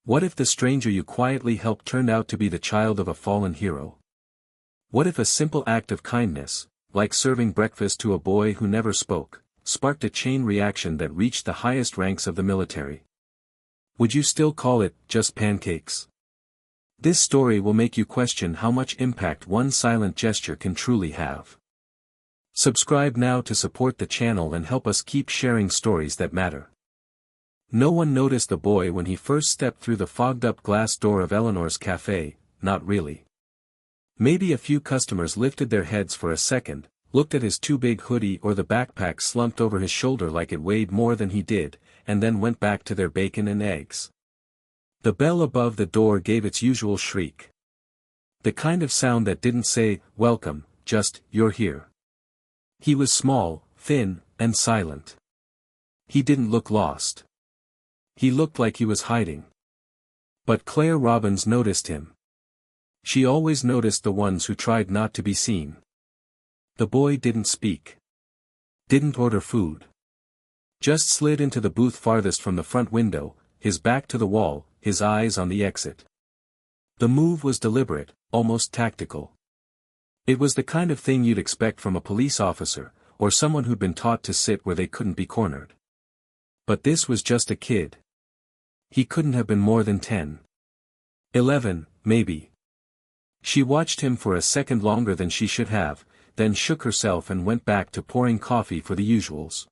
What if the stranger you quietly helped turned out to be the child of a fallen hero? What if a simple act of kindness, like serving breakfast to a boy who never spoke, sparked a chain reaction that reached the highest ranks of the military? Would you still call it just pancakes? This story will make you question how much impact one silent gesture can truly have. Subscribe now to support the channel and help us keep sharing stories that matter. No one noticed the boy when he first stepped through the fogged-up glass door of Eleanor's cafe, not really. Maybe a few customers lifted their heads for a second, looked at his too big hoodie or the backpack slumped over his shoulder like it weighed more than he did, and then went back to their bacon and eggs. The bell above the door gave its usual shriek. The kind of sound that didn't say, "Welcome," just, "You're here." He was small, thin, and silent. He didn't look lost. He looked like he was hiding. But Claire Robbins noticed him. She always noticed the ones who tried not to be seen. The boy didn't speak. Didn't order food. Just slid into the booth farthest from the front window, his back to the wall, his eyes on the exit. The move was deliberate, almost tactical. It was the kind of thing you'd expect from a police officer, or someone who'd been taught to sit where they couldn't be cornered. But this was just a kid. He couldn't have been more than 10. 11, maybe. She watched him for a second longer than she should have, then shook herself and went back to pouring coffee for the usuals.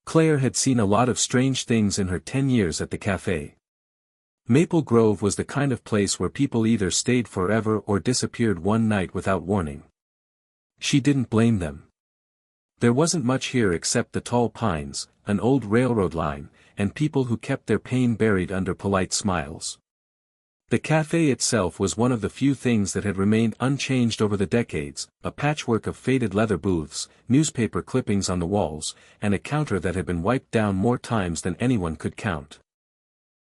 Claire had seen a lot of strange things in her 10 years at the cafe. Maple Grove was the kind of place where people either stayed forever or disappeared one night without warning. She didn't blame them. There wasn't much here except the tall pines, an old railroad line, and people who kept their pain buried under polite smiles. The cafe itself was one of the few things that had remained unchanged over the decades, a patchwork of faded leather booths, newspaper clippings on the walls, and a counter that had been wiped down more times than anyone could count.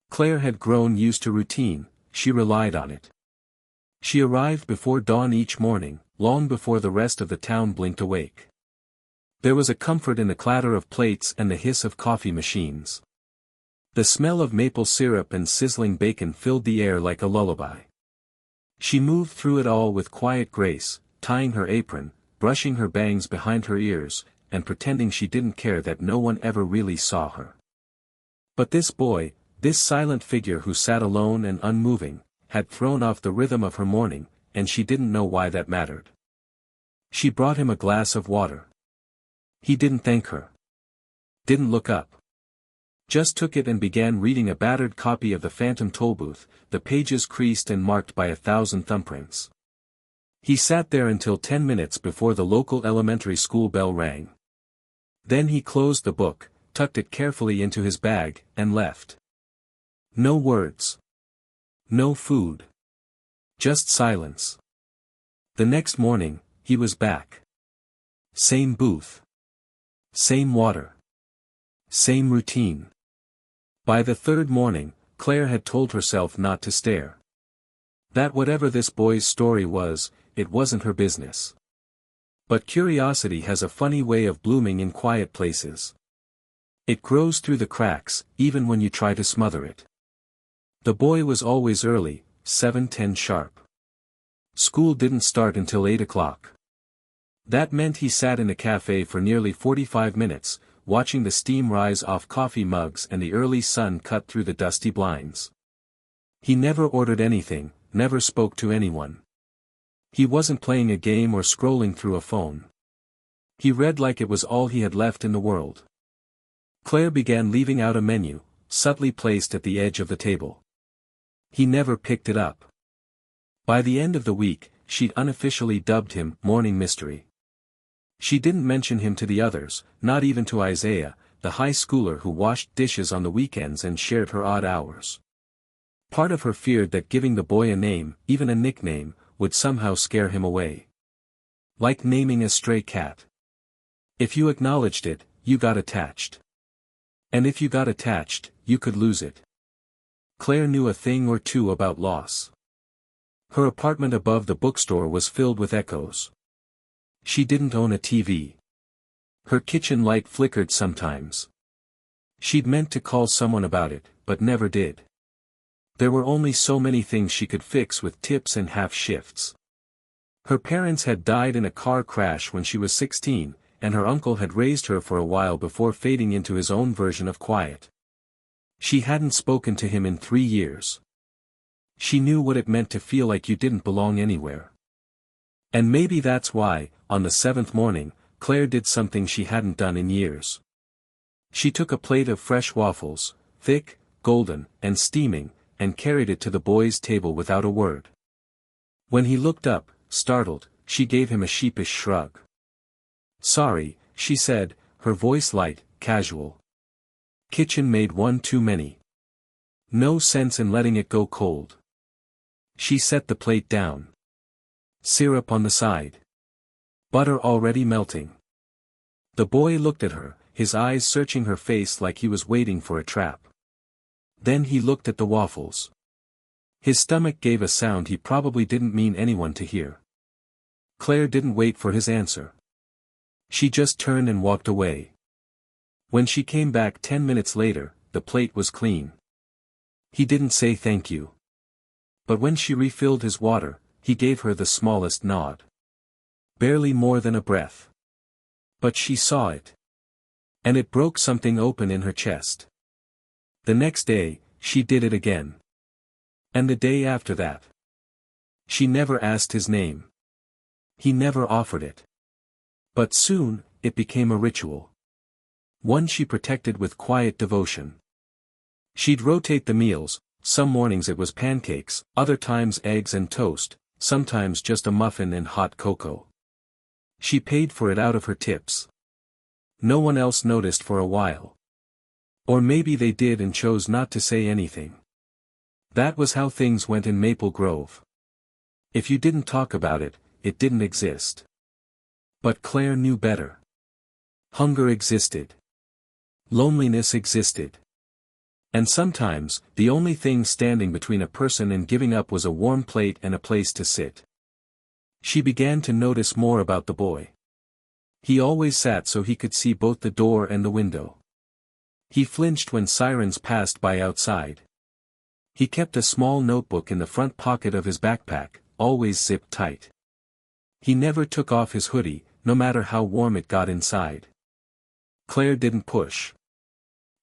Claire had grown used to routine, she relied on it. She arrived before dawn each morning, long before the rest of the town blinked awake. There was a comfort in the clatter of plates and the hiss of coffee machines. The smell of maple syrup and sizzling bacon filled the air like a lullaby. She moved through it all with quiet grace, tying her apron, brushing her bangs behind her ears, and pretending she didn't care that no one ever really saw her. But this boy, this silent figure who sat alone and unmoving, had thrown off the rhythm of her morning, and she didn't know why that mattered. She brought him a glass of water. He didn't thank her. Didn't look up. Just took it and began reading a battered copy of the Phantom Tollbooth, the pages creased and marked by 1,000 thumbprints. He sat there until 10 minutes before the local elementary school bell rang. Then he closed the book, tucked it carefully into his bag, and left. No words. No food. Just silence. The next morning, he was back. Same booth. Same water. Same routine. By the third morning, Claire had told herself not to stare. That whatever this boy's story was, it wasn't her business. But curiosity has a funny way of blooming in quiet places. It grows through the cracks, even when you try to smother it. The boy was always early, 7:10 sharp. School didn't start until 8 o'clock. That meant he sat in a cafe for nearly 45 minutes, watching the steam rise off coffee mugs and the early sun cut through the dusty blinds. He never ordered anything, never spoke to anyone. He wasn't playing a game or scrolling through a phone. He read like it was all he had left in the world. Claire began leaving out a menu, subtly placed at the edge of the table. He never picked it up. By the end of the week, she'd unofficially dubbed him Morning Mystery. She didn't mention him to the others, not even to Isaiah, the high schooler who washed dishes on the weekends and shared her odd hours. Part of her feared that giving the boy a name, even a nickname, would somehow scare him away. Like naming a stray cat. If you acknowledged it, you got attached. And if you got attached, you could lose it. Claire knew a thing or two about loss. Her apartment above the bookstore was filled with echoes. She didn't own a TV. Her kitchen light flickered sometimes. She'd meant to call someone about it, but never did. There were only so many things she could fix with tips and half shifts. Her parents had died in a car crash when she was 16, and her uncle had raised her for a while before fading into his own version of quiet. She hadn't spoken to him in 3 years. She knew what it meant to feel like you didn't belong anywhere. And maybe that's why, on the 7th morning, Claire did something she hadn't done in years. She took a plate of fresh waffles, thick, golden, and steaming, and carried it to the boy's table without a word. When he looked up, startled, she gave him a sheepish shrug. "Sorry," she said, her voice light, casual. "Kitchen made one too many. No sense in letting it go cold." She set the plate down. Syrup on the side. Butter already melting. The boy looked at her, his eyes searching her face like he was waiting for a trap. Then he looked at the waffles. His stomach gave a sound he probably didn't mean anyone to hear. Claire didn't wait for his answer. She just turned and walked away. When she came back 10 minutes later, the plate was clean. He didn't say thank you. But when she refilled his water, he gave her the smallest nod. Barely more than a breath. But she saw it. And it broke something open in her chest. The next day, she did it again. And the day after that. She never asked his name. He never offered it. But soon, it became a ritual. One she protected with quiet devotion. She'd rotate the meals, some mornings it was pancakes, other times eggs and toast, sometimes just a muffin and hot cocoa. She paid for it out of her tips. No one else noticed for a while. Or maybe they did and chose not to say anything. That was how things went in Maple Grove. If you didn't talk about it, it didn't exist. But Claire knew better. Hunger existed. Loneliness existed. And sometimes, the only thing standing between a person and giving up was a warm plate and a place to sit. She began to notice more about the boy. He always sat so he could see both the door and the window. He flinched when sirens passed by outside. He kept a small notebook in the front pocket of his backpack, always zipped tight. He never took off his hoodie, no matter how warm it got inside. Claire didn't push.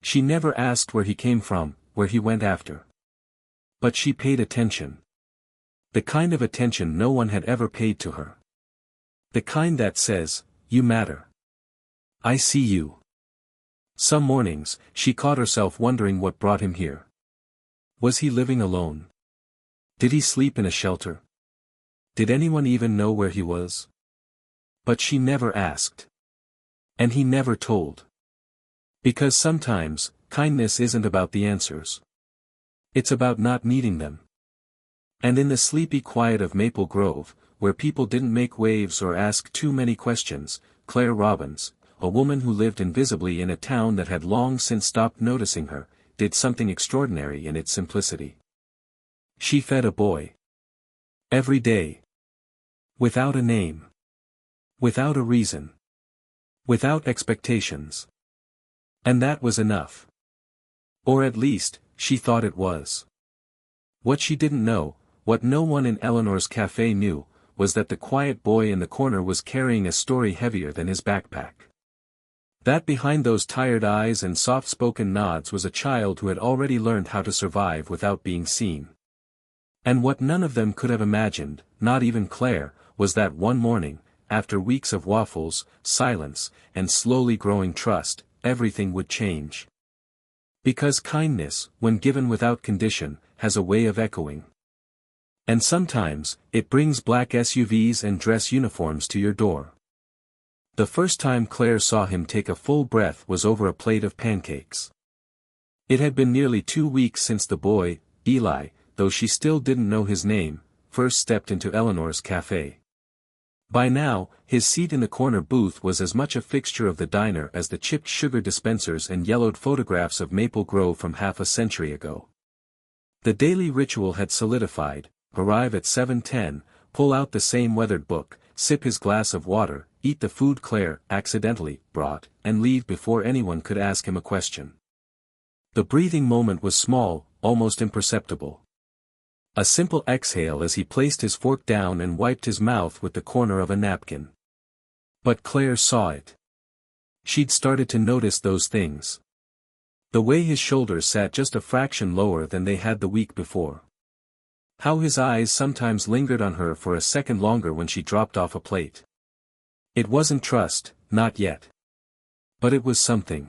She never asked where he came from, where he went after. But she paid attention. The kind of attention no one had ever paid to her. The kind that says, "You matter. I see you." Some mornings, she caught herself wondering what brought him here. Was he living alone? Did he sleep in a shelter? Did anyone even know where he was? But she never asked. And he never told. Because sometimes, kindness isn't about the answers. It's about not needing them. And in the sleepy quiet of Maple Grove, where people didn't make waves or ask too many questions, Claire Robbins, a woman who lived invisibly in a town that had long since stopped noticing her, did something extraordinary in its simplicity. She fed a boy. Every day. Without a name. Without a reason. Without expectations. And that was enough. Or at least, she thought it was. What she didn't know, what no one in Eleanor's cafe knew, was that the quiet boy in the corner was carrying a story heavier than his backpack. That behind those tired eyes and soft-spoken nods was a child who had already learned how to survive without being seen. And what none of them could have imagined, not even Claire, was that one morning, after weeks of waffles, silence, and slowly growing trust, everything would change. Because kindness, when given without condition, has a way of echoing. And sometimes, it brings black SUVs and dress uniforms to your door. The first time Claire saw him take a full breath was over a plate of pancakes. It had been nearly 2 weeks since the boy, Eli, though she still didn't know his name, first stepped into Eleanor's cafe. By now, his seat in the corner booth was as much a fixture of the diner as the chipped sugar dispensers and yellowed photographs of Maple Grove from half a century ago. The daily ritual had solidified: arrive at 7:10, pull out the same weathered book, sip his glass of water, eat the food Claire accidentally brought, and leave before anyone could ask him a question. The breathing moment was small, almost imperceptible. A simple exhale as he placed his fork down and wiped his mouth with the corner of a napkin. But Claire saw it. She'd started to notice those things. The way his shoulders sat just a fraction lower than they had the week before. How his eyes sometimes lingered on her for a second longer when she dropped off a plate. It wasn't trust, not yet. But it was something.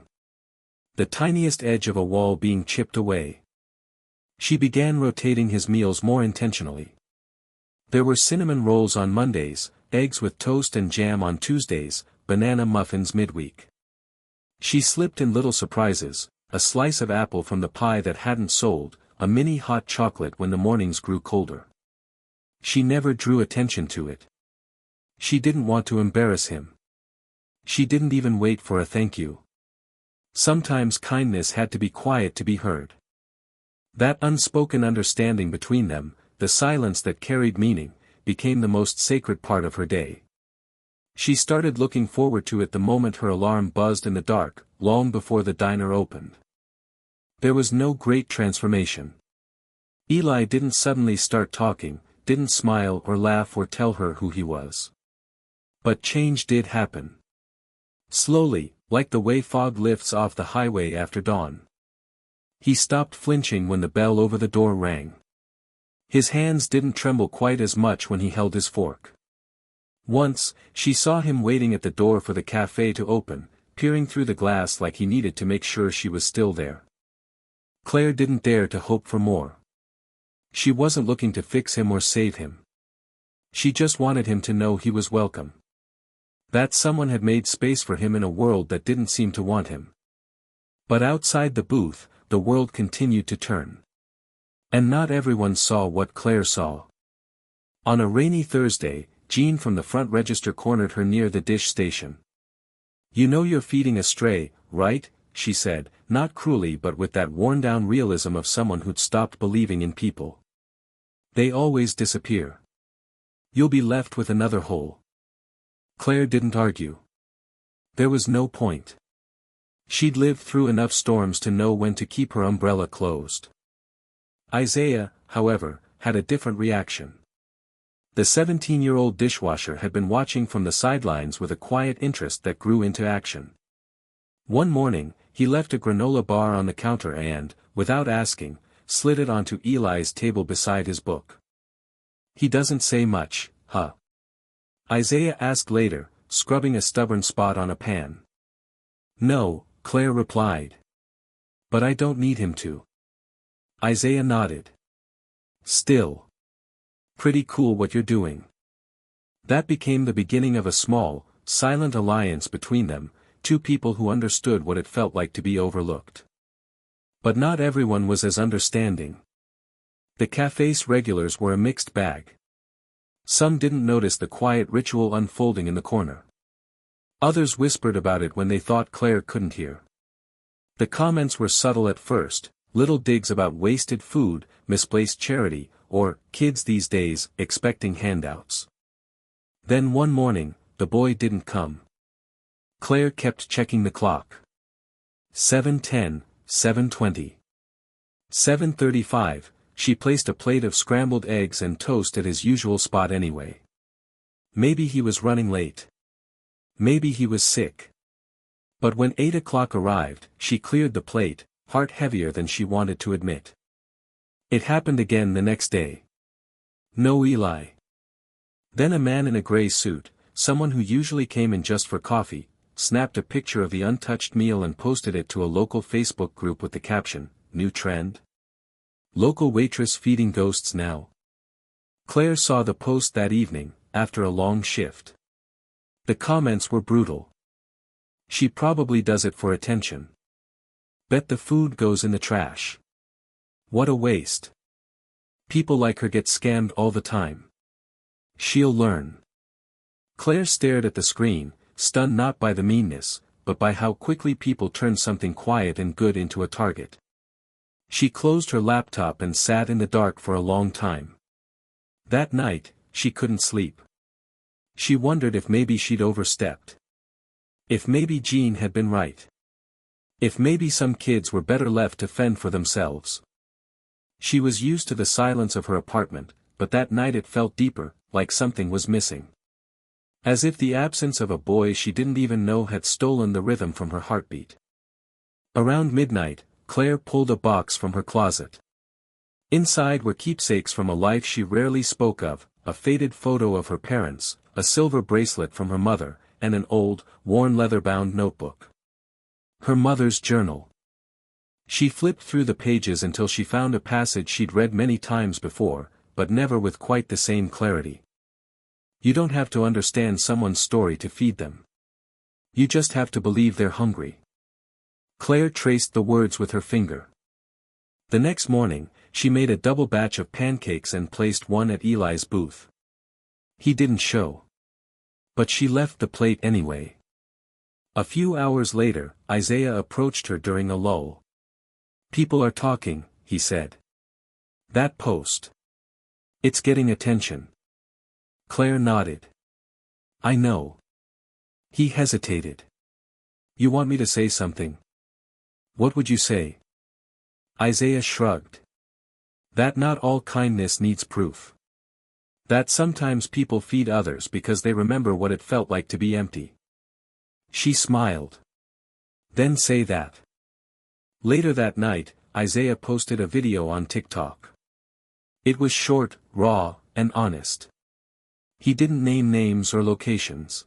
The tiniest edge of a wall being chipped away. She began rotating his meals more intentionally. There were cinnamon rolls on Mondays, eggs with toast and jam on Tuesdays, banana muffins midweek. She slipped in little surprises, a slice of apple from the pie that hadn't sold, a mini hot chocolate when the mornings grew colder. She never drew attention to it. She didn't want to embarrass him. She didn't even wait for a thank you. Sometimes kindness had to be quiet to be heard. That unspoken understanding between them, the silence that carried meaning, became the most sacred part of her day. She started looking forward to it the moment her alarm buzzed in the dark, long before the diner opened. There was no great transformation. Eli didn't suddenly start talking, didn't smile or laugh or tell her who he was. But change did happen. Slowly, like the way fog lifts off the highway after dawn. He stopped flinching when the bell over the door rang. His hands didn't tremble quite as much when he held his fork. Once, she saw him waiting at the door for the cafe to open, peering through the glass like he needed to make sure she was still there. Claire didn't dare to hope for more. She wasn't looking to fix him or save him. She just wanted him to know he was welcome. That someone had made space for him in a world that didn't seem to want him. But outside the booth, the world continued to turn. And not everyone saw what Claire saw. On a rainy Thursday, Jean from the front register cornered her near the dish station. "You know you're feeding a stray, right?" she said, not cruelly but with that worn-down realism of someone who'd stopped believing in people. "They always disappear. You'll be left with another hole." Claire didn't argue. There was no point. She'd lived through enough storms to know when to keep her umbrella closed. Isaiah, however, had a different reaction. The 17-year-old dishwasher had been watching from the sidelines with a quiet interest that grew into action. One morning, he left a granola bar on the counter and, without asking, slid it onto Eli's table beside his book. "He doesn't say much, huh?" Isaiah asked later, scrubbing a stubborn spot on a pan. "No," Claire replied. "But I don't need him to." Isaiah nodded. "Still. Pretty cool what you're doing." That became the beginning of a small, silent alliance between them, two people who understood what it felt like to be overlooked. But not everyone was as understanding. The cafe's regulars were a mixed bag. Some didn't notice the quiet ritual unfolding in the corner. Others whispered about it when they thought Claire couldn't hear. The comments were subtle at first, little digs about wasted food, misplaced charity, or, kids these days, expecting handouts. Then one morning, the boy didn't come. Claire kept checking the clock. 7:10, 7:20. 7:35, she placed a plate of scrambled eggs and toast at his usual spot anyway. Maybe he was running late. Maybe he was sick. But when 8 o'clock arrived, she cleared the plate, heart heavier than she wanted to admit. It happened again the next day. No Eli. Then a man in a gray suit, someone who usually came in just for coffee, snapped a picture of the untouched meal and posted it to a local Facebook group with the caption, "New trend? Local waitress feeding ghosts now." Claire saw the post that evening, after a long shift. The comments were brutal. "She probably does it for attention. Bet the food goes in the trash. What a waste. People like her get scammed all the time. She'll learn." Claire stared at the screen, stunned not by the meanness, but by how quickly people turn something quiet and good into a target. She closed her laptop and sat in the dark for a long time. That night, she couldn't sleep. She wondered if maybe she'd overstepped. If maybe Jean had been right. If maybe some kids were better left to fend for themselves. She was used to the silence of her apartment, but that night it felt deeper, like something was missing. As if the absence of a boy she didn't even know had stolen the rhythm from her heartbeat. Around midnight, Claire pulled a box from her closet. Inside were keepsakes from a life she rarely spoke of, a faded photo of her parents, a silver bracelet from her mother, and an old, worn leather-bound notebook. Her mother's journal. She flipped through the pages until she found a passage she'd read many times before, but never with quite the same clarity. You don't have to understand someone's story to feed them. You just have to believe they're hungry. Claire traced the words with her finger. The next morning, she made a double batch of pancakes and placed one at Eli's booth. He didn't show. But she left the plate anyway. A few hours later, Isaiah approached her during a lull. "People are talking," he said. "That post. It's getting attention." Claire nodded. "I know." He hesitated. "You want me to say something? What would you say?" Isaiah shrugged. "That not all kindness needs proof. That sometimes people feed others because they remember what it felt like to be empty." She smiled. "Then say that." Later that night, Isaiah posted a video on TikTok. It was short, raw, and honest. He didn't name names or locations.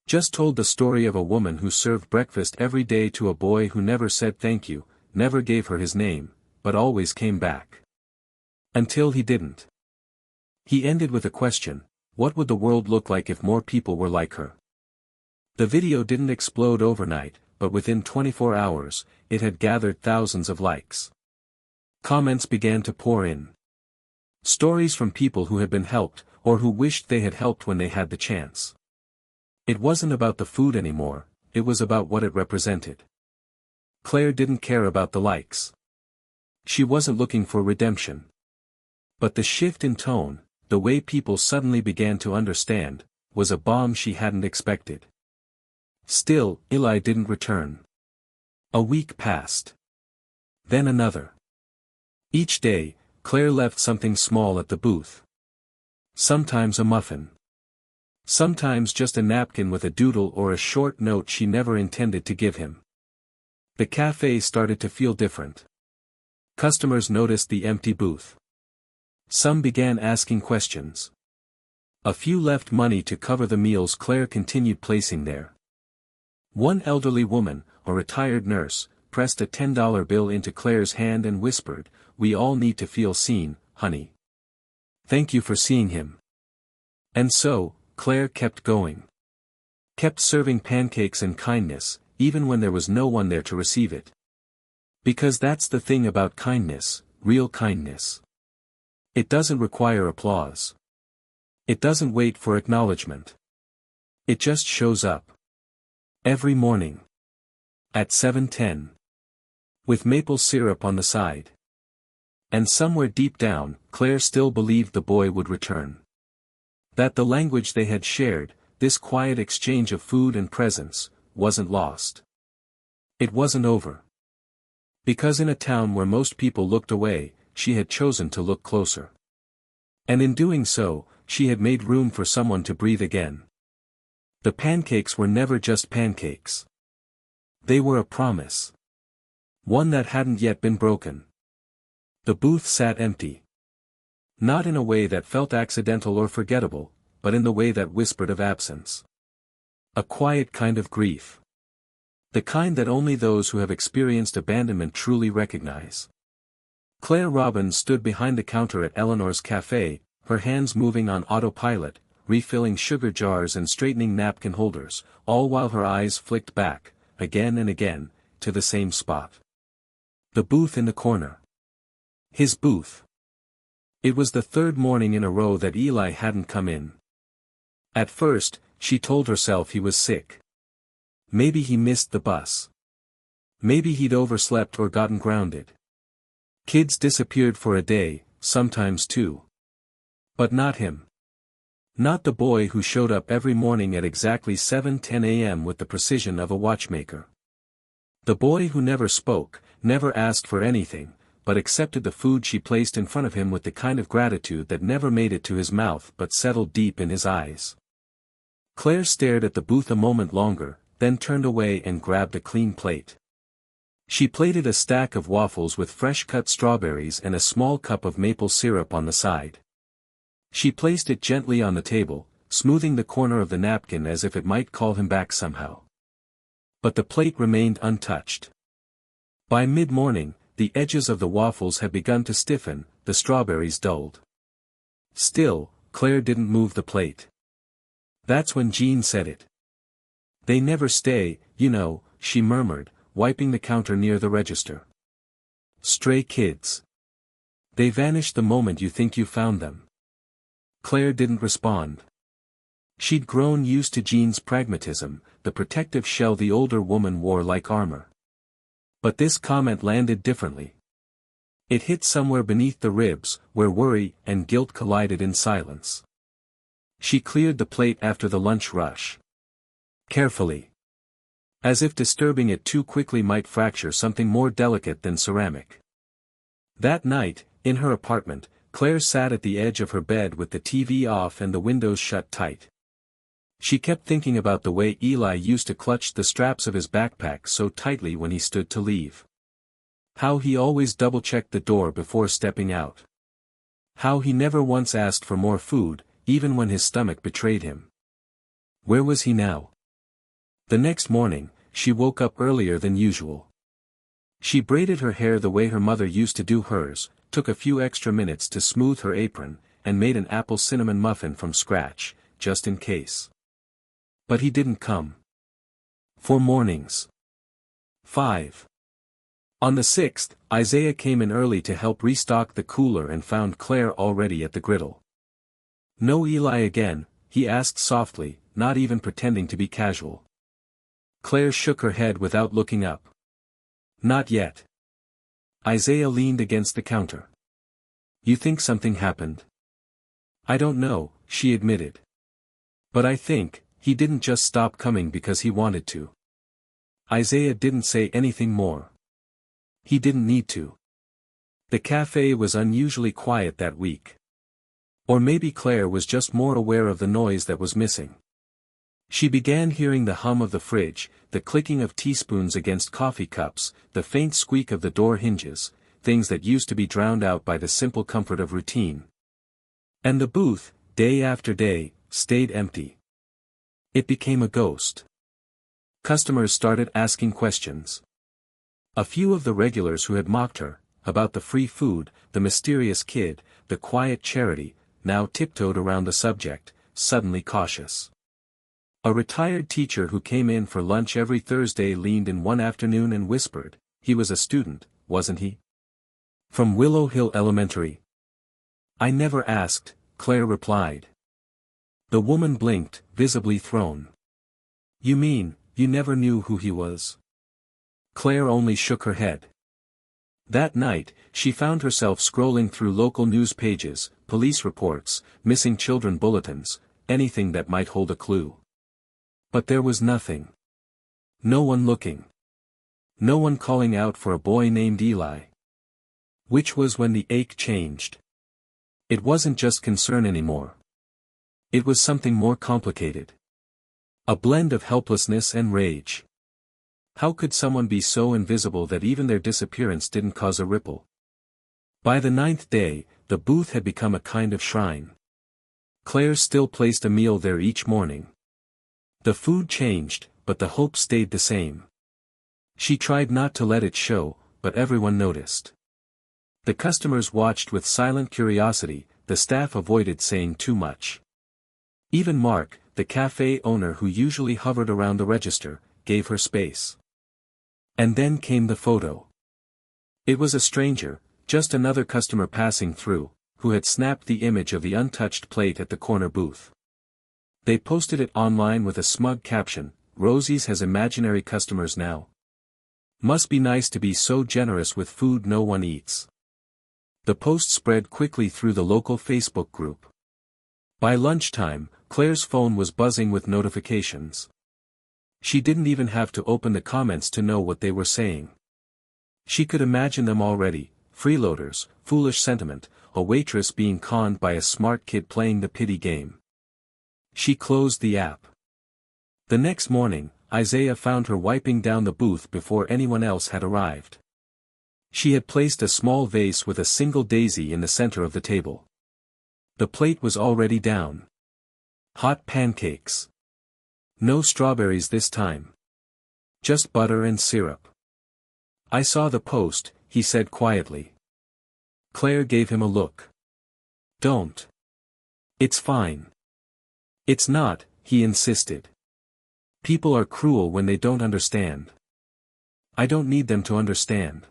Just told the story of a woman who served breakfast every day to a boy who never said thank you, never gave her his name, but always came back. Until he didn't. He ended with a question: what would the world look like if more people were like her? The video didn't explode overnight, but within 24 hours, it had gathered thousands of likes. Comments began to pour in. Stories from people who had been helped, or who wished they had helped when they had the chance. It wasn't about the food anymore, it was about what it represented. Claire didn't care about the likes. She wasn't looking for redemption. But the shift in tone, the way people suddenly began to understand, was a bomb she hadn't expected. Still, Eli didn't return. A week passed. Then another. Each day, Claire left something small at the booth. Sometimes a muffin. Sometimes just a napkin with a doodle or a short note she never intended to give him. The cafe started to feel different. Customers noticed the empty booth. Some began asking questions. A few left money to cover the meals Claire continued placing there. One elderly woman, a retired nurse, pressed a $10 bill into Claire's hand and whispered, "We all need to feel seen, honey. Thank you for seeing him." And so, Claire kept going. Kept serving pancakes and kindness, even when there was no one there to receive it. Because that's the thing about kindness, real kindness. It doesn't require applause. It doesn't wait for acknowledgement. It just shows up. Every morning. At 7:10. With maple syrup on the side. And somewhere deep down, Claire still believed the boy would return. That the language they had shared, this quiet exchange of food and presence, wasn't lost. It wasn't over. Because in a town where most people looked away, she had chosen to look closer. And in doing so, she had made room for someone to breathe again. The pancakes were never just pancakes. They were a promise. One that hadn't yet been broken. The booth sat empty. Not in a way that felt accidental or forgettable, but in the way that whispered of absence. A quiet kind of grief. The kind that only those who have experienced abandonment truly recognize. Claire Robbins stood behind the counter at Eleanor's cafe, her hands moving on autopilot, refilling sugar jars and straightening napkin holders, all while her eyes flicked back, again and again, to the same spot. The booth in the corner. His booth. It was the third morning in a row that Eli hadn't come in. At first, she told herself he was sick. Maybe he missed the bus. Maybe he'd overslept or gotten grounded. Kids disappeared for a day, sometimes two. But not him. Not the boy who showed up every morning at exactly 7:10 a.m. with the precision of a watchmaker. The boy who never spoke, never asked for anything, but accepted the food she placed in front of him with the kind of gratitude that never made it to his mouth but settled deep in his eyes. Claire stared at the booth a moment longer, then turned away and grabbed a clean plate. She plated a stack of waffles with fresh-cut strawberries and a small cup of maple syrup on the side. She placed it gently on the table, smoothing the corner of the napkin as if it might call him back somehow. But the plate remained untouched. By mid-morning, the edges of the waffles had begun to stiffen, the strawberries dulled. Still, Claire didn't move the plate. That's when Jean said it. "They never stay, you know," she murmured, wiping the counter near the register. "Stray kids. They vanish the moment you think you found them." Claire didn't respond. She'd grown used to Jean's pragmatism, the protective shell the older woman wore like armor. But this comment landed differently. It hit somewhere beneath the ribs, where worry and guilt collided in silence. She cleared the plate after the lunch rush. Carefully. As if disturbing it too quickly might fracture something more delicate than ceramic. That night, in her apartment, Claire sat at the edge of her bed with the TV off and the windows shut tight. She kept thinking about the way Eli used to clutch the straps of his backpack so tightly when he stood to leave. How he always double-checked the door before stepping out. How he never once asked for more food, even when his stomach betrayed him. Where was he now? The next morning, she woke up earlier than usual. She braided her hair the way her mother used to do hers, took a few extra minutes to smooth her apron, and made an apple cinnamon muffin from scratch, just in case. But he didn't come. 4 mornings. 5. On the 6th, Isaiah came in early to help restock the cooler and found Claire already at the griddle. "No Eli again?" he asked softly, not even pretending to be casual. Claire shook her head without looking up. "Not yet." Isaiah leaned against the counter. "You think something happened?" "I don't know," she admitted. "But I think, he didn't just stop coming because he wanted to." Isaiah didn't say anything more. He didn't need to. The cafe was unusually quiet that week. Or maybe Claire was just more aware of the noise that was missing. She began hearing the hum of the fridge, the clicking of teaspoons against coffee cups, the faint squeak of the door hinges, things that used to be drowned out by the simple comfort of routine. And the booth, day after day, stayed empty. It became a ghost. Customers started asking questions. A few of the regulars who had mocked her, about the free food, the mysterious kid, the quiet charity, now tiptoed around the subject, suddenly cautious. A retired teacher who came in for lunch every Thursday leaned in one afternoon and whispered, "He was a student, wasn't he? From Willow Hill Elementary." "I never asked," Claire replied. The woman blinked, visibly thrown. "You mean, you never knew who he was?" Claire only shook her head. That night, she found herself scrolling through local news pages, police reports, missing children bulletins, anything that might hold a clue. But there was nothing. No one looking. No one calling out for a boy named Eli. Which was when the ache changed. It wasn't just concern anymore. It was something more complicated. A blend of helplessness and rage. How could someone be so invisible that even their disappearance didn't cause a ripple? By the 9th day, the booth had become a kind of shrine. Claire still placed a meal there each morning. The food changed, but the hope stayed the same. She tried not to let it show, but everyone noticed. The customers watched with silent curiosity, the staff avoided saying too much. Even Mark, the cafe owner who usually hovered around the register, gave her space. And then came the photo. It was a stranger, just another customer passing through, who had snapped the image of the untouched plate at the corner booth. They posted it online with a smug caption, "Rosie's has imaginary customers now. Must be nice to be so generous with food no one eats." The post spread quickly through the local Facebook group. By lunchtime, Claire's phone was buzzing with notifications. She didn't even have to open the comments to know what they were saying. She could imagine them already, freeloaders, foolish sentiment, a waitress being conned by a smart kid playing the pity game. She closed the app. The next morning, Isaiah found her wiping down the booth before anyone else had arrived. She had placed a small vase with a single daisy in the center of the table. The plate was already down. Hot pancakes. No strawberries this time. Just butter and syrup. "I saw the post," he said quietly. Claire gave him a look. "Don't. It's fine." "It's not," he insisted. "People are cruel when they don't understand. I don't need them to understand."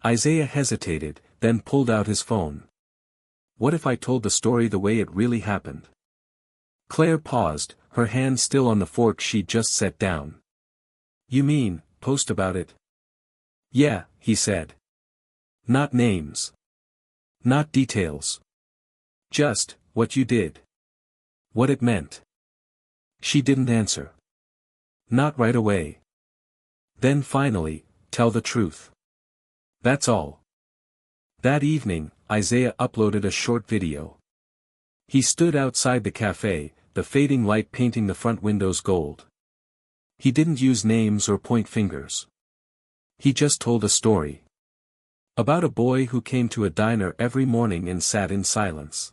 Isaiah hesitated, then pulled out his phone. "What if I told the story the way it really happened?" Claire paused, her hand still on the fork she'd just set down. "You mean, post about it?" "Yeah," he said. "Not names. Not details. Just, what you did. What it meant." She didn't answer. "Not right away." "Then finally, tell the truth. That's all." That evening, Isaiah uploaded a short video. He stood outside the cafe, the fading light painting the front windows gold. He didn't use names or point fingers. He just told a story. About a boy who came to a diner every morning and sat in silence.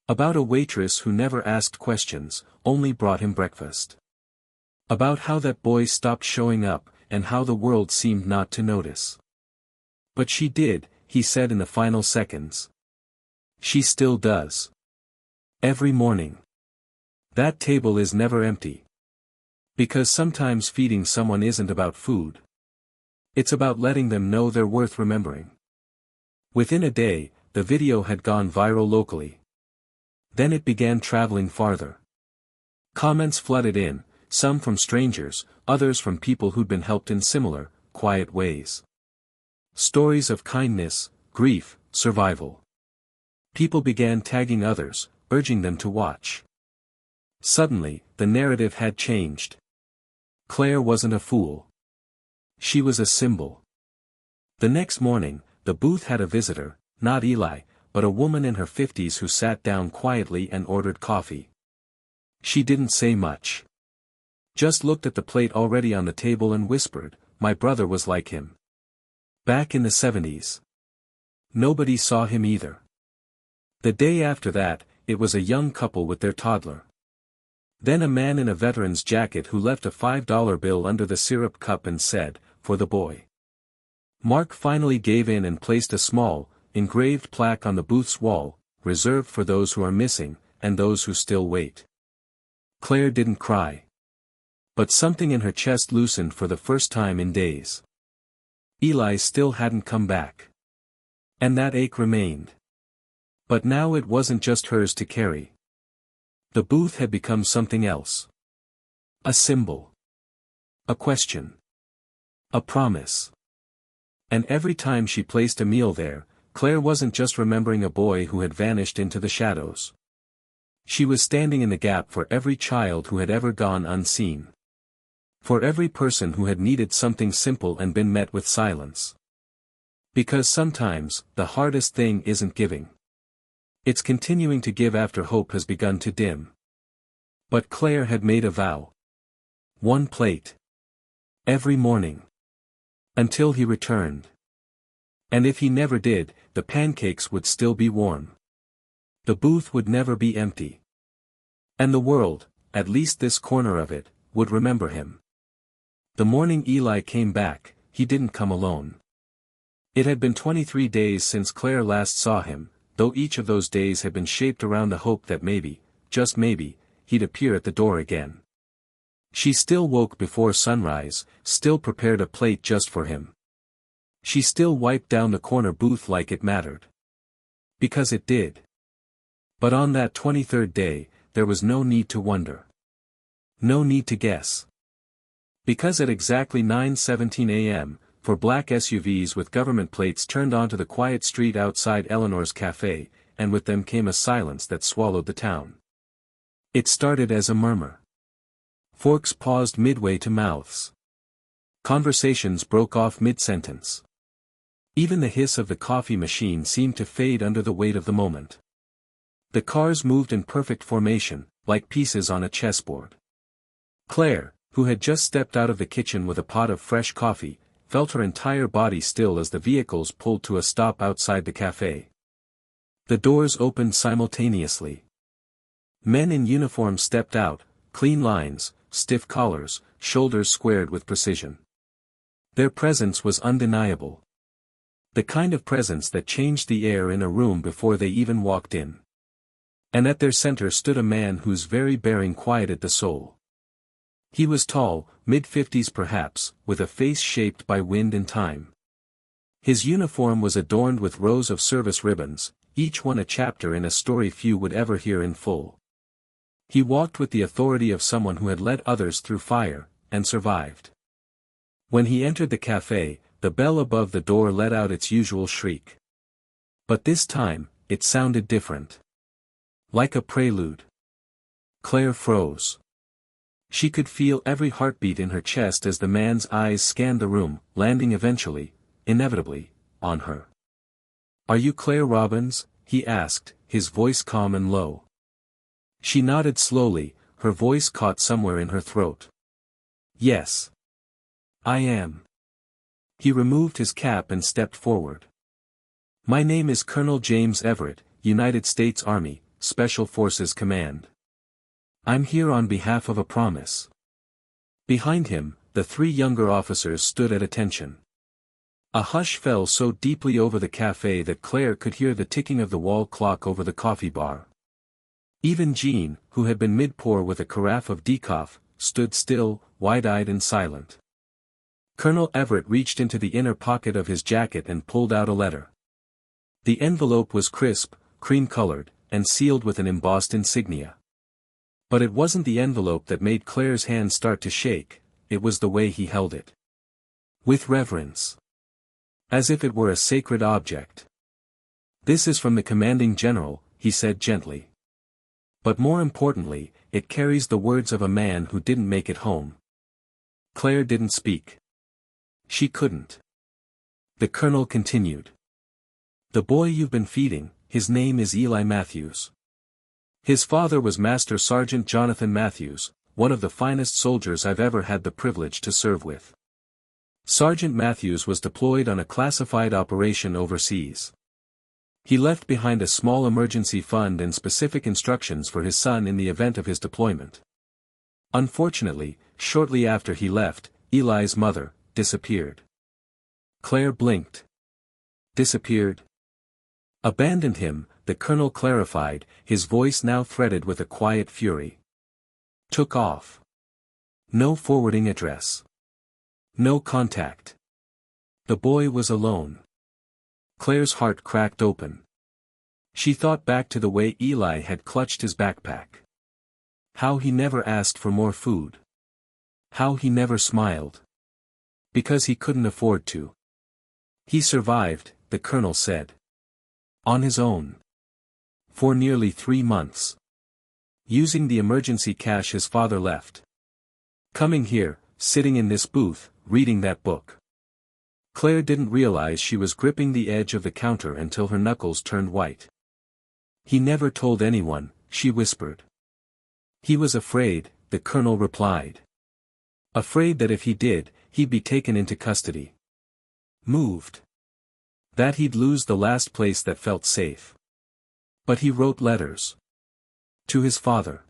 About a waitress who never asked questions, only brought him breakfast. About how that boy stopped showing up, and how the world seemed not to notice. "But she did," he said in the final seconds. "She still does. Every morning. That table is never empty. Because sometimes feeding someone isn't about food. It's about letting them know they're worth remembering." Within a day, the video had gone viral locally. Then it began traveling farther. Comments flooded in, some from strangers, others from people who'd been helped in similar, quiet ways. Stories of kindness, grief, survival. People began tagging others, urging them to watch. Suddenly, the narrative had changed. Claire wasn't a fool. She was a symbol. The next morning, the booth had a visitor, not Eli, but a woman in her 50s who sat down quietly and ordered coffee. She didn't say much. Just looked at the plate already on the table and whispered, "My brother was like him. Back in the 70s. Nobody saw him either." The day after that, it was a young couple with their toddler. Then a man in a veteran's jacket who left a $5 bill under the syrup cup and said, "For the boy." Mark finally gave in and placed a small, engraved plaque on the booth's wall, "Reserved for those who are missing, and those who still wait." Claire didn't cry. But something in her chest loosened for the first time in days. Eli still hadn't come back. And that ache remained. But now it wasn't just hers to carry. The booth had become something else. A symbol. A question. A promise. And every time she placed a meal there, Claire wasn't just remembering a boy who had vanished into the shadows. She was standing in the gap for every child who had ever gone unseen. For every person who had needed something simple and been met with silence. Because sometimes, the hardest thing isn't giving. It's continuing to give after hope has begun to dim. But Claire had made a vow. 1 plate. Every morning. Until he returned. And if he never did, the pancakes would still be warm. The booth would never be empty. And the world, at least this corner of it, would remember him. The morning Eli came back, he didn't come alone. It had been 23 days since Claire last saw him, though each of those days had been shaped around the hope that maybe, just maybe, he'd appear at the door again. She still woke before sunrise, still prepared a plate just for him. She still wiped down the corner booth like it mattered. Because it did. But on that 23rd day, there was no need to wonder. No need to guess. Because at exactly 9:17 a.m., for black SUVs with government plates turned onto the quiet street outside Eleanor's cafe, and with them came a silence that swallowed the town. It started as a murmur. Forks paused midway to mouths. Conversations broke off mid-sentence. Even the hiss of the coffee machine seemed to fade under the weight of the moment. The cars moved in perfect formation, like pieces on a chessboard. Claire, who had just stepped out of the kitchen with a pot of fresh coffee, felt her entire body still as the vehicles pulled to a stop outside the cafe. The doors opened simultaneously. Men in uniform stepped out, clean lines, stiff collars, shoulders squared with precision. Their presence was undeniable. The kind of presence that changed the air in a room before they even walked in. And at their center stood a man whose very bearing quieted the soul. He was tall, mid-50s perhaps, with a face shaped by wind and time. His uniform was adorned with rows of service ribbons, each one a chapter in a story few would ever hear in full. He walked with the authority of someone who had led others through fire, and survived. When he entered the cafe, the bell above the door let out its usual shriek. But this time, it sounded different. Like a prelude. Claire froze. She could feel every heartbeat in her chest as the man's eyes scanned the room, landing eventually, inevitably, on her. "Are you Claire Robbins?" he asked, his voice calm and low. She nodded slowly, her voice caught somewhere in her throat. "Yes. I am." He removed his cap and stepped forward. "My name is Colonel James Everett, United States Army, Special Forces Command. I'm here on behalf of a promise." Behind him, the three younger officers stood at attention. A hush fell so deeply over the cafe that Claire could hear the ticking of the wall clock over the coffee bar. Even Jean, who had been mid-pour with a carafe of decaf, stood still, wide-eyed and silent. Colonel Everett reached into the inner pocket of his jacket and pulled out a letter. The envelope was crisp, cream-colored, and sealed with an embossed insignia. But it wasn't the envelope that made Claire's hand start to shake, it was the way he held it. With reverence. As if it were a sacred object. "This is from the commanding general," he said gently. "But more importantly, it carries the words of a man who didn't make it home." Claire didn't speak. She couldn't. The colonel continued. "The boy you've been feeding, his name is Eli Matthews. His father was Master Sergeant Jonathan Matthews, one of the finest soldiers I've ever had the privilege to serve with. Sergeant Matthews was deployed on a classified operation overseas. He left behind a small emergency fund and specific instructions for his son in the event of his deployment. Unfortunately, shortly after he left, Eli's mother disappeared." Claire blinked. "Disappeared?" "Abandoned him," the colonel clarified, his voice now threaded with a quiet fury. "Took off. No forwarding address. No contact. The boy was alone." Claire's heart cracked open. She thought back to the way Eli had clutched his backpack. How he never asked for more food. How he never smiled. Because he couldn't afford to. "He survived," the colonel said. "On his own. For nearly 3 months. Using the emergency cash his father left. Coming here, sitting in this booth, reading that book." Claire didn't realize she was gripping the edge of the counter until her knuckles turned white. "He never told anyone," she whispered. "He was afraid," the colonel replied. "Afraid that if he did, he'd be taken into custody. Moved. That he'd lose the last place that felt safe. But he wrote letters. To his father.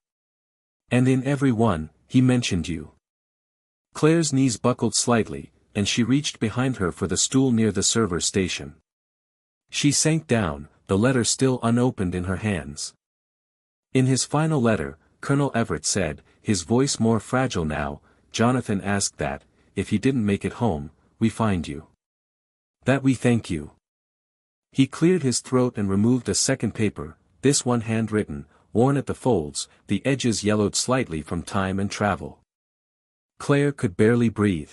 And in every one, he mentioned you." Claire's knees buckled slightly, and she reached behind her for the stool near the server station. She sank down, the letter still unopened in her hands. In his final letter, Colonel Everett said, his voice more fragile now, "Jonathan asked that, if he didn't make it home, we find you. That we thank you." He cleared his throat and removed a second paper, this one handwritten, worn at the folds, the edges yellowed slightly from time and travel. Claire could barely breathe.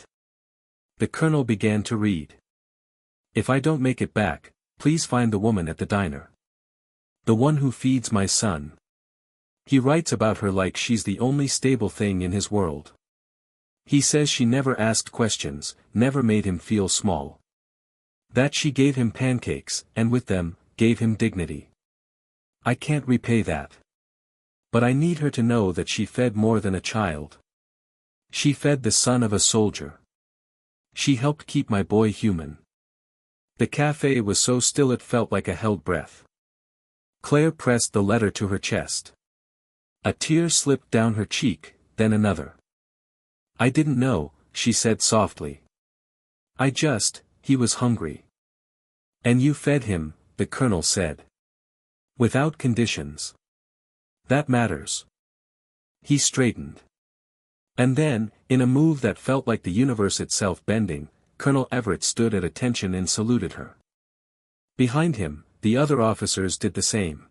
The colonel began to read. "If I don't make it back, please find the woman at the diner. The one who feeds my son. He writes about her like she's the only stable thing in his world. He says she never asked questions, never made him feel small. That she gave him pancakes, and with them, gave him dignity. I can't repay that. But I need her to know that she fed more than a child. She fed the son of a soldier. She helped keep my boy human. The cafe was so still it felt like a held breath. Claire pressed the letter to her chest. A tear slipped down her cheek, then another. I didn't know, she said softly. He was hungry. And you fed him, the colonel said. Without conditions. That matters. He straightened. And then, in a move that felt like the universe itself bending, Colonel Everett stood at attention and saluted her. Behind him, the other officers did the same.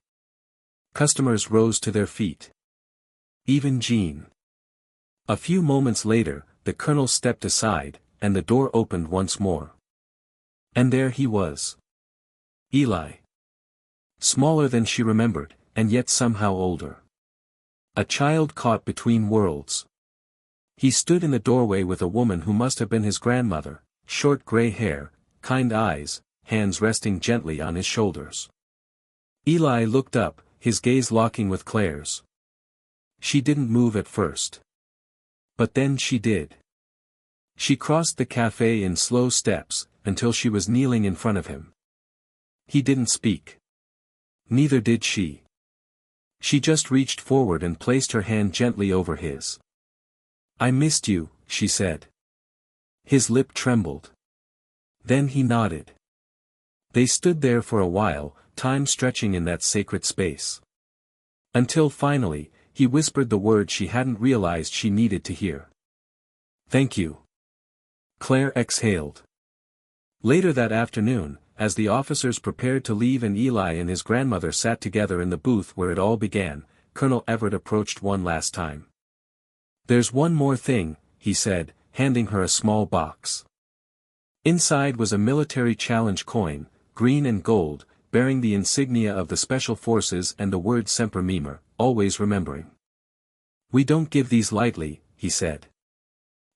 Customers rose to their feet. Even Jean. A few moments later, the colonel stepped aside, and the door opened once more. And there he was. Eli. Smaller than she remembered, and yet somehow older. A child caught between worlds. He stood in the doorway with a woman who must have been his grandmother, short gray hair, kind eyes, hands resting gently on his shoulders. Eli looked up, his gaze locking with Claire's. She didn't move at first. But then she did. She crossed the cafe in slow steps, until she was kneeling in front of him. He didn't speak. Neither did she. She just reached forward and placed her hand gently over his. I missed you, she said. His lip trembled. Then he nodded. They stood there for a while, time stretching in that sacred space. Until finally, he whispered the word she hadn't realized she needed to hear. Thank you. Claire exhaled. Later that afternoon, as the officers prepared to leave and Eli and his grandmother sat together in the booth where it all began, Colonel Everett approached one last time. There's one more thing, he said, handing her a small box. Inside was a military challenge coin, green and gold, bearing the insignia of the Special Forces and the word Semper Memor, always remembering. We don't give these lightly, he said.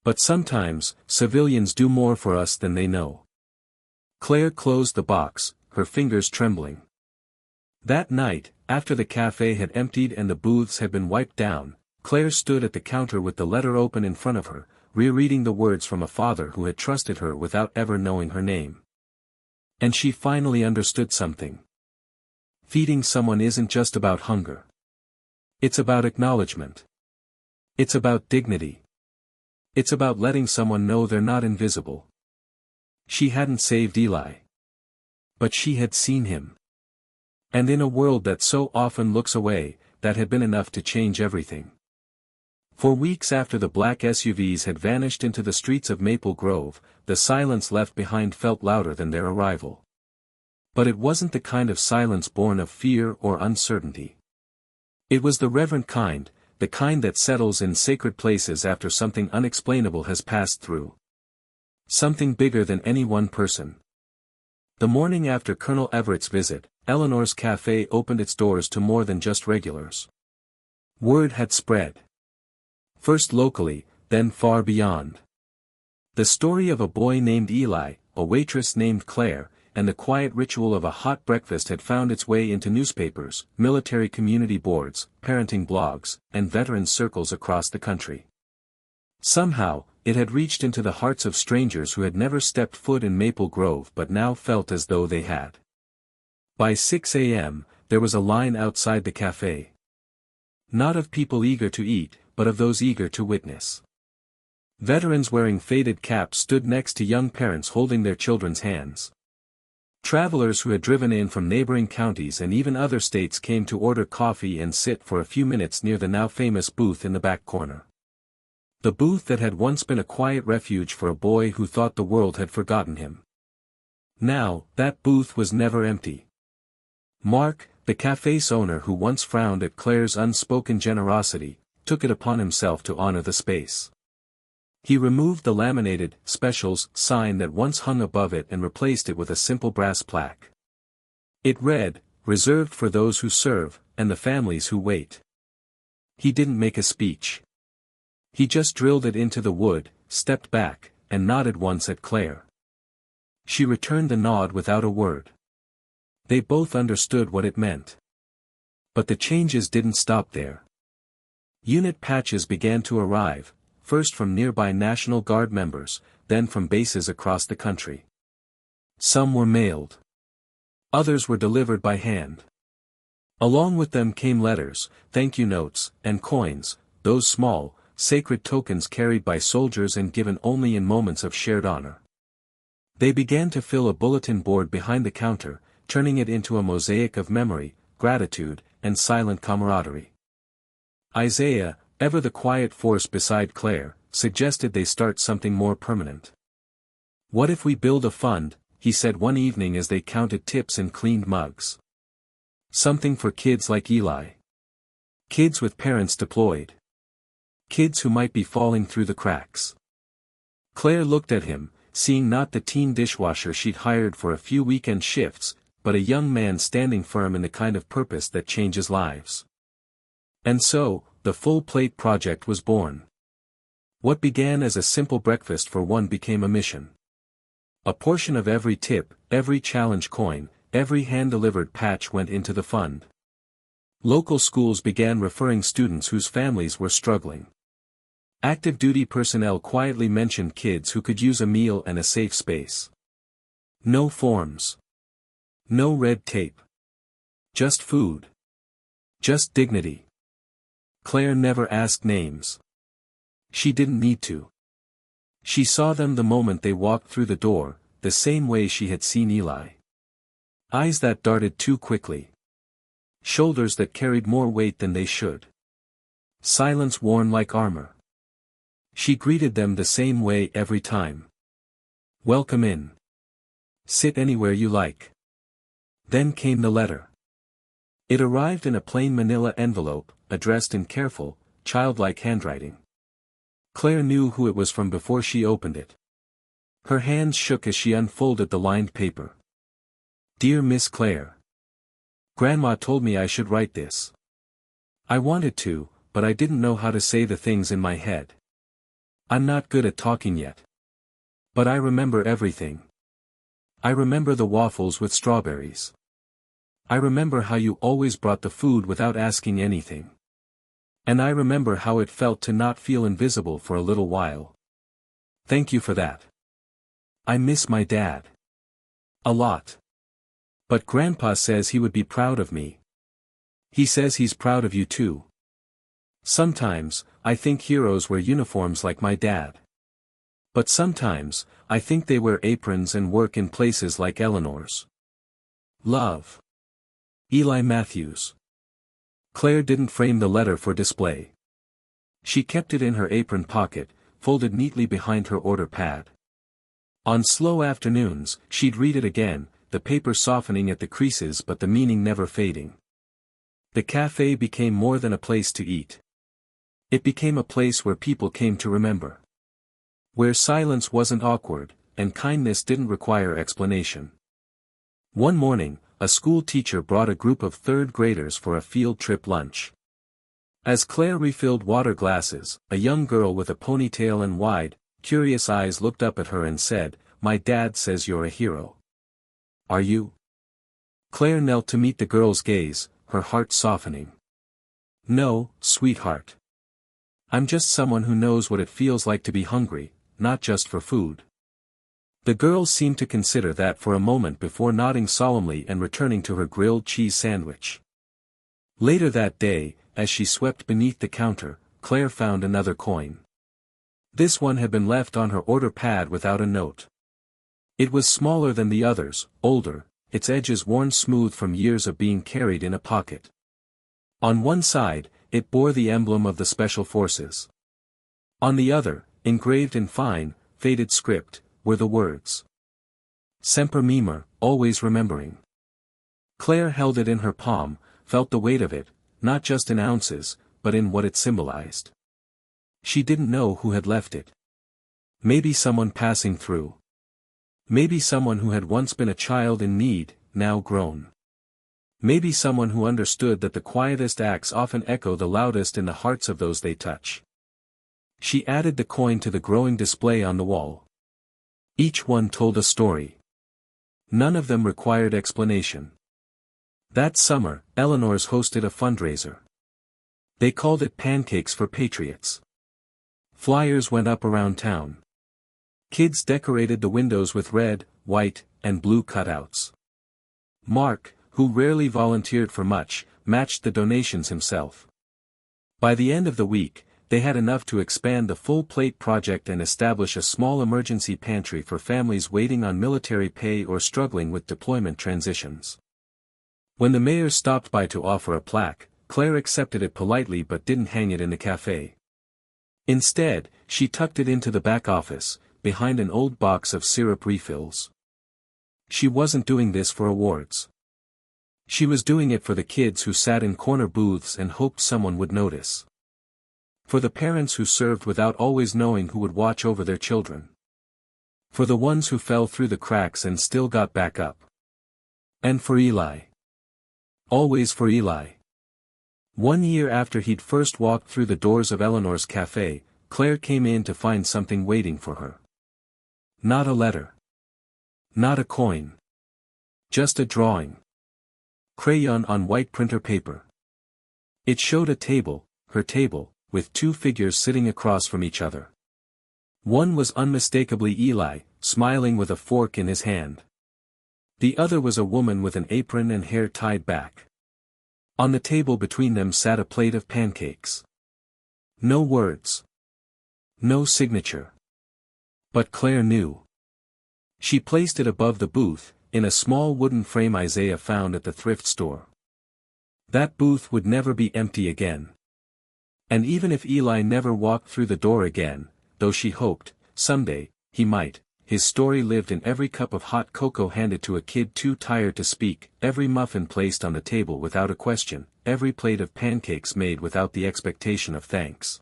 But sometimes, civilians do more for us than they know. Claire closed the box, her fingers trembling. That night, after the cafe had emptied and the booths had been wiped down, Claire stood at the counter with the letter open in front of her, rereading the words from a father who had trusted her without ever knowing her name. And she finally understood something. Feeding someone isn't just about hunger. It's about acknowledgement. It's about dignity. It's about letting someone know they're not invisible. She hadn't saved Eli. But she had seen him. And in a world that so often looks away, that had been enough to change everything. For weeks after the black SUVs had vanished into the streets of Maple Grove, the silence left behind felt louder than their arrival. But it wasn't the kind of silence born of fear or uncertainty. It was the reverent kind, the kind that settles in sacred places after something unexplainable has passed through. Something bigger than any one person. The morning after Colonel Everett's visit, Eleanor's cafe opened its doors to more than just regulars. Word had spread. First locally, then far beyond. The story of a boy named Eli, a waitress named Claire, and the quiet ritual of a hot breakfast had found its way into newspapers, military community boards, parenting blogs, and veteran circles across the country. Somehow, it had reached into the hearts of strangers who had never stepped foot in Maple Grove but now felt as though they had. By 6 a.m., there was a line outside the cafe. Not of people eager to eat, but of those eager to witness. Veterans wearing faded caps stood next to young parents holding their children's hands. Travelers who had driven in from neighboring counties and even other states came to order coffee and sit for a few minutes near the now famous booth in the back corner. The booth that had once been a quiet refuge for a boy who thought the world had forgotten him. Now, that booth was never empty. Mark, the cafe's owner who once frowned at Claire's unspoken generosity, took it upon himself to honor the space. He removed the laminated "Specials" sign that once hung above it and replaced it with a simple brass plaque. It read, "Reserved for those who serve, and the families who wait." He didn't make a speech. He just drilled it into the wood, stepped back, and nodded once at Claire. She returned the nod without a word. They both understood what it meant. But the changes didn't stop there. Unit patches began to arrive, first from nearby National Guard members, then from bases across the country. Some were mailed. Others were delivered by hand. Along with them came letters, thank you notes, and coins, those small, sacred tokens carried by soldiers and given only in moments of shared honor. They began to fill a bulletin board behind the counter, turning it into a mosaic of memory, gratitude, and silent camaraderie. Isaiah, ever the quiet force beside Claire, suggested they start something more permanent. What if we build a fund, he said one evening as they counted tips and cleaned mugs. Something for kids like Eli. Kids with parents deployed. Kids who might be falling through the cracks. Claire looked at him, seeing not the teen dishwasher she'd hired for a few weekend shifts, but a young man standing firm in the kind of purpose that changes lives. And so, the Full Plate Project was born. What began as a simple breakfast for one became a mission. A portion of every tip, every challenge coin, every hand-delivered patch went into the fund. Local schools began referring students whose families were struggling. Active duty personnel quietly mentioned kids who could use a meal and a safe space. No forms. No red tape. Just food. Just dignity. Claire never asked names. She didn't need to. She saw them the moment they walked through the door, the same way she had seen Eli. Eyes that darted too quickly. Shoulders that carried more weight than they should. Silence worn like armor. She greeted them the same way every time. Welcome in. Sit anywhere you like. Then came the letter. It arrived in a plain manila envelope, addressed in careful, childlike handwriting. Claire knew who it was from before she opened it. Her hands shook as she unfolded the lined paper. Dear Miss Claire. Grandma told me I should write this. I wanted to, but I didn't know how to say the things in my head. I'm not good at talking yet. But I remember everything. I remember the waffles with strawberries. I remember how you always brought the food without asking anything. And I remember how it felt to not feel invisible for a little while. Thank you for that. I miss my dad. A lot. But Grandpa says he would be proud of me. He says he's proud of you too. Sometimes, I think heroes wear uniforms like my dad. But sometimes, I think they wear aprons and work in places like Eleanor's. Love. Eli Matthews. Claire didn't frame the letter for display. She kept it in her apron pocket, folded neatly behind her order pad. On slow afternoons, she'd read it again, the paper softening at the creases but the meaning never fading. The cafe became more than a place to eat. It became a place where people came to remember. Where silence wasn't awkward, and kindness didn't require explanation. One morning, a school teacher brought a group of third graders for a field trip lunch. As Claire refilled water glasses, a young girl with a ponytail and wide, curious eyes looked up at her and said, "My dad says you're a hero." Are you? Claire knelt to meet the girl's gaze, her heart softening. No, sweetheart. I'm just someone who knows what it feels like to be hungry, not just for food. The girl seemed to consider that for a moment before nodding solemnly and returning to her grilled cheese sandwich. Later that day, as she swept beneath the counter, Claire found another coin. This one had been left on her order pad without a note. It was smaller than the others, older, its edges worn smooth from years of being carried in a pocket. On one side, it bore the emblem of the Special Forces. On the other, engraved in fine, faded script, were the words. Semper Memor, always remembering. Claire held it in her palm, felt the weight of it, not just in ounces, but in what it symbolized. She didn't know who had left it. Maybe someone passing through. Maybe someone who had once been a child in need, now grown. Maybe someone who understood that the quietest acts often echo the loudest in the hearts of those they touch. She added the coin to the growing display on the wall. Each one told a story. None of them required explanation. That summer, Eleanor's hosted a fundraiser. They called it Pancakes for Patriots. Flyers went up around town. Kids decorated the windows with red, white, and blue cutouts. Mark, who rarely volunteered for much, matched the donations himself. By the end of the week, they had enough to expand the full plate project and establish a small emergency pantry for families waiting on military pay or struggling with deployment transitions. When the mayor stopped by to offer a plaque, Claire accepted it politely but didn't hang it in the cafe. Instead, she tucked it into the back office, behind an old box of syrup refills. She wasn't doing this for awards. She was doing it for the kids who sat in corner booths and hoped someone would notice. For the parents who served without always knowing who would watch over their children. For the ones who fell through the cracks and still got back up. And for Eli. Always for Eli. 1 year after he'd first walked through the doors of Eleanor's cafe, Claire came in to find something waiting for her. Not a letter. Not a coin. Just a drawing. Crayon on white printer paper. It showed a table, her table, with two figures sitting across from each other. One was unmistakably Eli, smiling with a fork in his hand. The other was a woman with an apron and hair tied back. On the table between them sat a plate of pancakes. No words. No signature. But Claire knew. She placed it above the booth, in a small wooden frame Isaiah found at the thrift store. That booth would never be empty again. And even if Eli never walked through the door again, though she hoped, someday, he might, his story lived in every cup of hot cocoa handed to a kid too tired to speak, every muffin placed on the table without a question, every plate of pancakes made without the expectation of thanks.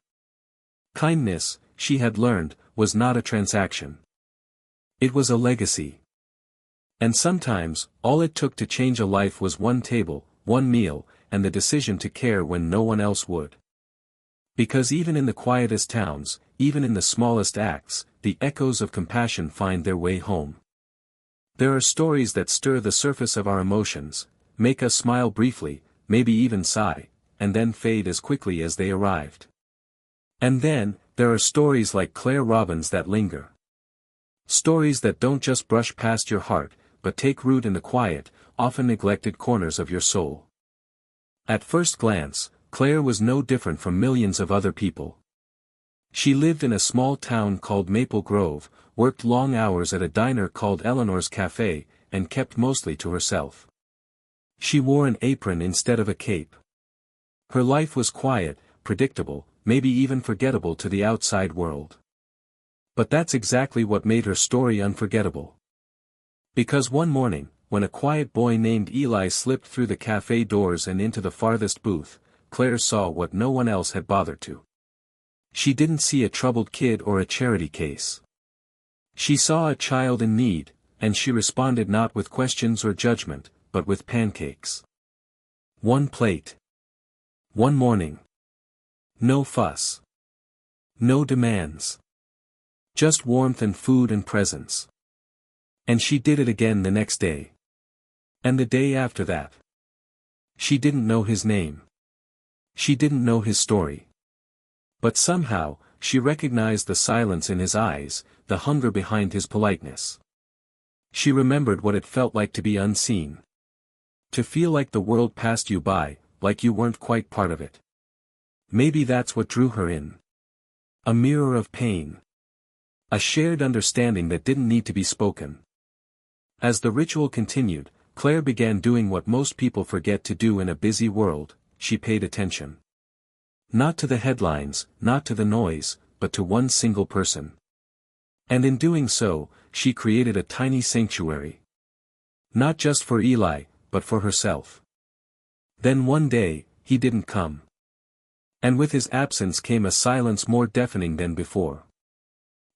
Kindness, she had learned, was not a transaction. It was a legacy. And sometimes, all it took to change a life was one table, one meal, and the decision to care when no one else would. Because even in the quietest towns, even in the smallest acts, the echoes of compassion find their way home. There are stories that stir the surface of our emotions, make us smile briefly, maybe even sigh, and then fade as quickly as they arrived. And then, there are stories like Claire Robin's that linger. Stories that don't just brush past your heart, but take root in the quiet, often neglected corners of your soul. At first glance, Claire was no different from millions of other people. She lived in a small town called Maple Grove, worked long hours at a diner called Eleanor's Cafe, and kept mostly to herself. She wore an apron instead of a cape. Her life was quiet, predictable, maybe even forgettable to the outside world. But that's exactly what made her story unforgettable. Because one morning, when a quiet boy named Eli slipped through the cafe doors and into the farthest booth, Claire saw what no one else had bothered to. She didn't see a troubled kid or a charity case. She saw a child in need, and she responded not with questions or judgment, but with pancakes. One plate. One morning. No fuss. No demands. Just warmth and food and presence. And she did it again the next day. And the day after that. She didn't know his name. She didn't know his story. But somehow, she recognized the silence in his eyes, the hunger behind his politeness. She remembered what it felt like to be unseen. To feel like the world passed you by, like you weren't quite part of it. Maybe that's what drew her in. A mirror of pain. A shared understanding that didn't need to be spoken. As the ritual continued, Claire began doing what most people forget to do in a busy world. She paid attention. Not to the headlines, not to the noise, but to one single person. And in doing so, she created a tiny sanctuary. Not just for Eli, but for herself. Then one day, he didn't come. And with his absence came a silence more deafening than before.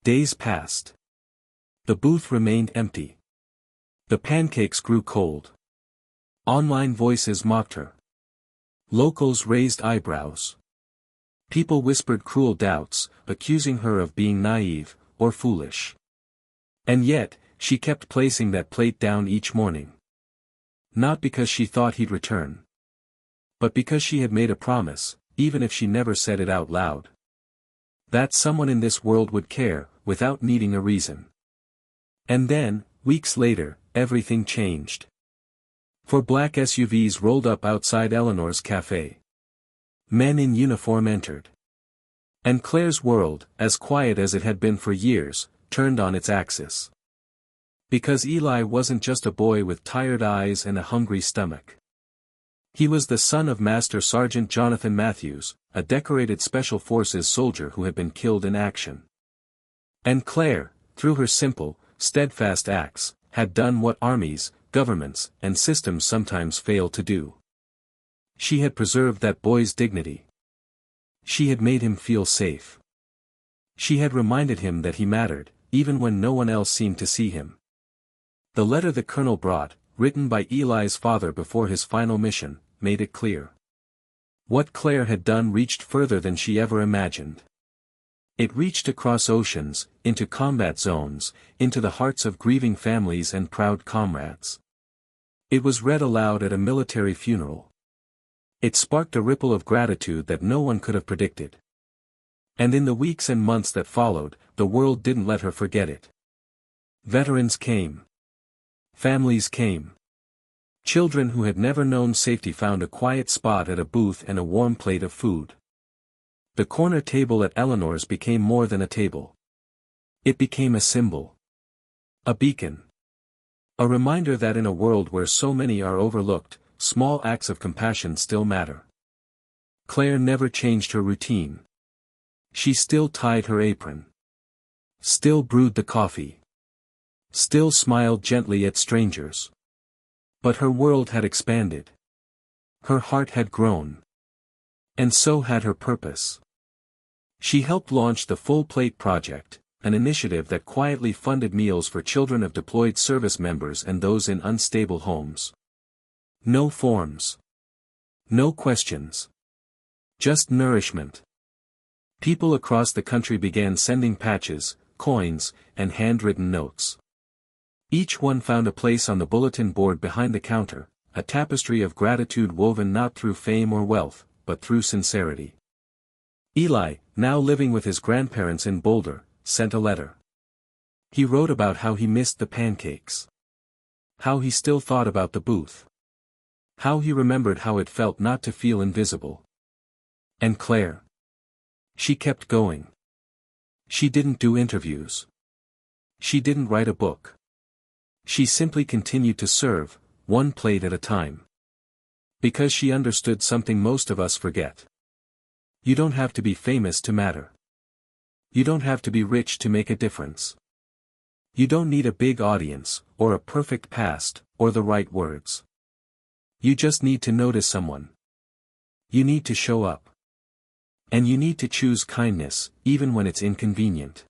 Days passed. The booth remained empty. The pancakes grew cold. Online voices mocked her. Locals raised eyebrows. People whispered cruel doubts, accusing her of being naive, or foolish. And yet, She kept placing that plate down each morning. Not because she thought he'd return, but because she had made a promise, even if she never said it out loud, that someone in this world would care, without needing a reason. And then, weeks later, everything changed. Four black SUVs rolled up outside Eleanor's cafe. Men in uniform entered. And Claire's world, as quiet as it had been for years, turned on its axis. Because Eli wasn't just a boy with tired eyes and a hungry stomach. He was the son of Master Sergeant Jonathan Matthews, a decorated Special Forces soldier who had been killed in action. And Claire, through her simple, steadfast acts, had done what armies, governments, and systems sometimes fail to do. She had preserved that boy's dignity. She had made him feel safe. She had reminded him that he mattered, even when no one else seemed to see him. The letter the colonel brought, written by Eli's father before his final mission, made it clear. What Claire had done reached further than she ever imagined. It reached across oceans, into combat zones, into the hearts of grieving families and proud comrades. It was read aloud at a military funeral. It sparked a ripple of gratitude that no one could have predicted. And in the weeks and months that followed, the world didn't let her forget it. Veterans came. Families came. Children who had never known safety found a quiet spot at a booth and a warm plate of food. The corner table at Eleanor's became more than a table. It became a symbol. A beacon. A reminder that in a world where so many are overlooked, small acts of compassion still matter. Claire never changed her routine. She still tied her apron. Still brewed the coffee. Still smiled gently at strangers. But her world had expanded. Her heart had grown. And so had her purpose. She helped launch the Full Plate Project, an initiative that quietly funded meals for children of deployed service members and those in unstable homes. No forms. No questions. Just nourishment. People across the country began sending patches, coins, and handwritten notes. Each one found a place on the bulletin board behind the counter, a tapestry of gratitude woven not through fame or wealth, but through sincerity. Eli, now living with his grandparents in Boulder, sent a letter. He wrote about how he missed the pancakes. How he still thought about the booth. How he remembered how it felt not to feel invisible. And Claire. She kept going. She didn't do interviews. She didn't write a book. She simply continued to serve, one plate at a time. Because she understood something most of us forget. You don't have to be famous to matter. You don't have to be rich to make a difference. You don't need a big audience, or a perfect past, or the right words. You just need to notice someone. You need to show up. And you need to choose kindness, even when it's inconvenient.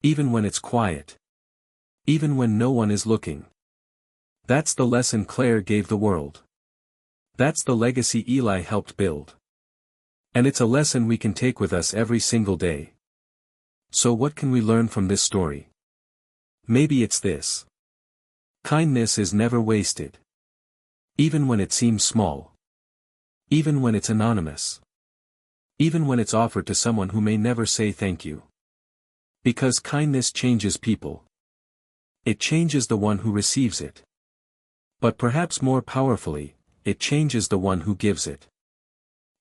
Even when it's quiet. Even when no one is looking. That's the lesson Claire gave the world. That's the legacy Eli helped build. And it's a lesson we can take with us every single day. So what can we learn from this story? Maybe it's this. Kindness is never wasted. Even when it seems small. Even when it's anonymous. Even when it's offered to someone who may never say thank you. Because kindness changes people. It changes the one who receives it. But perhaps more powerfully, it changes the one who gives it.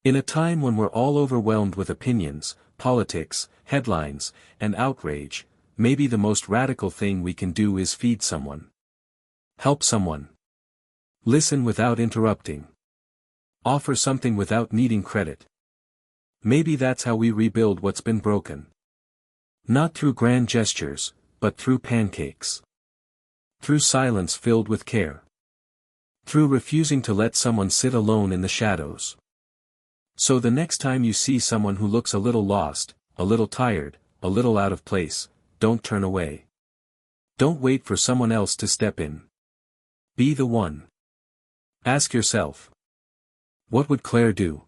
In a time when we're all overwhelmed with opinions, politics, headlines, and outrage, maybe the most radical thing we can do is feed someone. Help someone. Listen without interrupting. Offer something without needing credit. Maybe that's how we rebuild what's been broken. Not through grand gestures, but through pancakes. Through silence filled with care. Through refusing to let someone sit alone in the shadows. So the next time you see someone who looks a little lost, a little tired, a little out of place, don't turn away. Don't wait for someone else to step in. Be the one. Ask yourself. What would Claire do?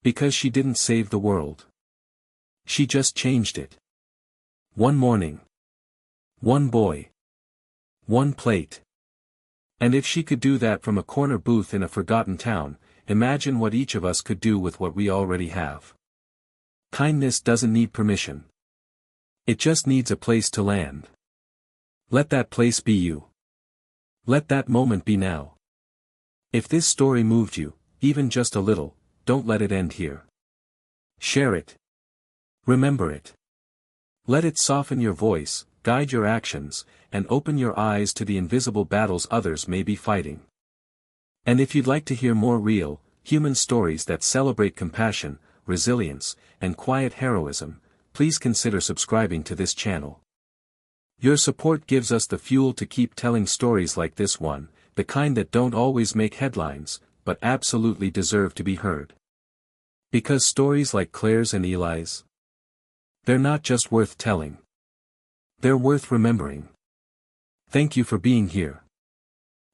Because she didn't save the world. She just changed it. One morning. One boy. One plate. And if she could do that from a corner booth in a forgotten town, imagine what each of us could do with what we already have. Kindness doesn't need permission. It just needs a place to land. Let that place be you. Let that moment be now. If this story moved you, even just a little, don't let it end here. Share it. Remember it. Let it soften your voice, guide your actions, and open your eyes to the invisible battles others may be fighting. And if you'd like to hear more real, human stories that celebrate compassion, resilience, and quiet heroism, please consider subscribing to this channel. Your support gives us the fuel to keep telling stories like this one, the kind that don't always make headlines, but absolutely deserve to be heard. Because stories like Claire's and Eli's, they're not just worth telling. They're worth remembering. Thank you for being here.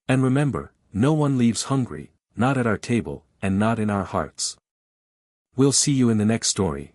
And remember, no one leaves hungry, not at our table, and not in our hearts. We'll see you in the next story.